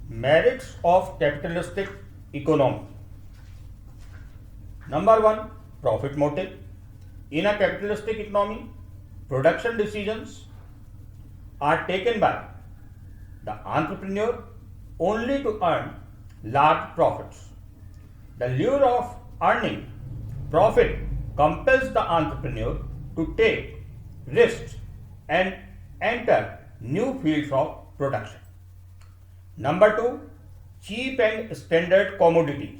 Merits of capitalistic economy. Number one, profit motive. In a capitalistic economy, production decisions are taken by the entrepreneur only to earn large profits. The lure of earning profit compels the entrepreneur to take risks and enter new fields of production. Number two, cheap and standard commodities.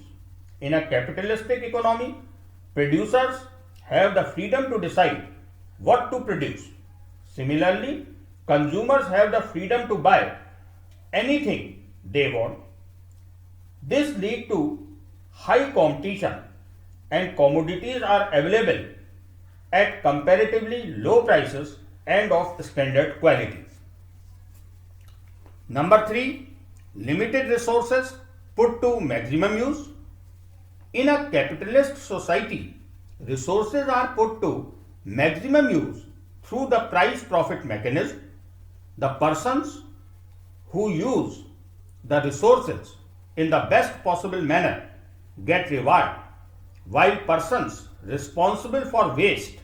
In a capitalistic economy, producers have the freedom to decide what to produce. Similarly, consumers have the freedom to buy anything they want. This leads to high competition and commodities are available at comparatively low prices and of standard quality. Number three, limited resources put to maximum use. In a capitalist society, resources are put to maximum use through the price profit mechanism. The persons who use the resources in the best possible manner get reward, while persons responsible for waste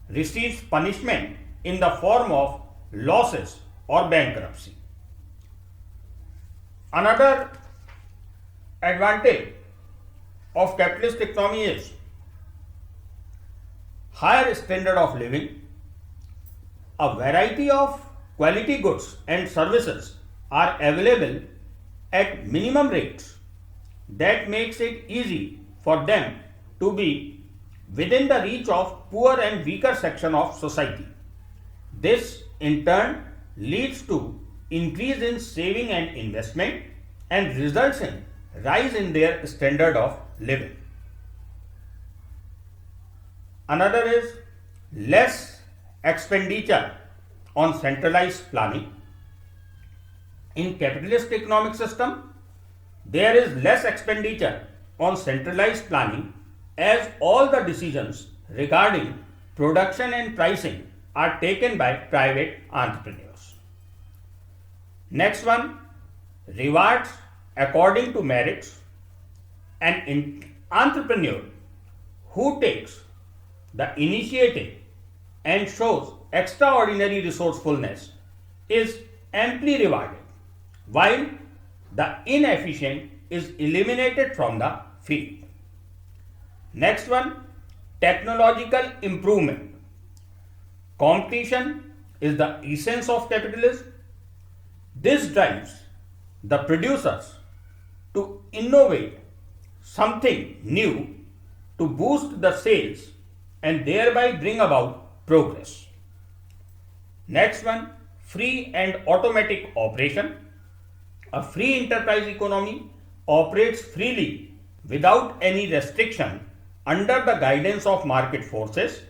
receives punishment in the form of losses or bankruptcy. Another advantage of capitalist economy is higher standard of living. A variety of quality goods and services are available at minimum rates that makes it easy for them to be within the reach of poor and weaker section of society. This in turn leads to increase in saving and investment and results in rise in their standard of living. Another is less expenditure on centralized planning. In capitalist economic system, there is less expenditure on centralized planning as all the decisions regarding production and pricing are taken by private entrepreneurs. Next one, rewards according to merits. An entrepreneur who takes the initiative and shows extraordinary resourcefulness is amply rewarded, while the inefficient is eliminated from the field. Next one, technological improvement. Competition is the essence of capitalism. This drives the producers to innovate something new to boost the sales and thereby bring about progress. Next one, free and automatic operation. A free enterprise economy operates freely without any restriction under the guidance of market forces.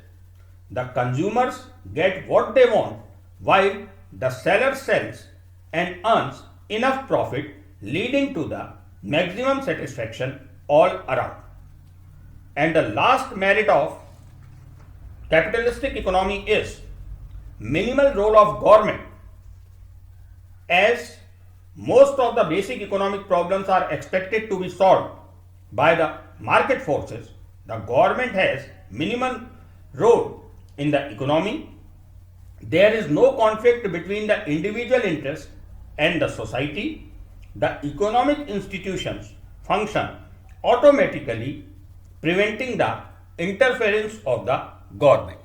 The consumers get what they want while the seller sells and earns enough profit, leading to the maximum satisfaction all around. And the last merit of capitalistic economy is minimal role of government, as most of the basic economic problems are expected to be solved by the market forces. The government has minimal role in the economy. There is no conflict between the individual interest and the society. The economic institutions function automatically, preventing the interference of the government.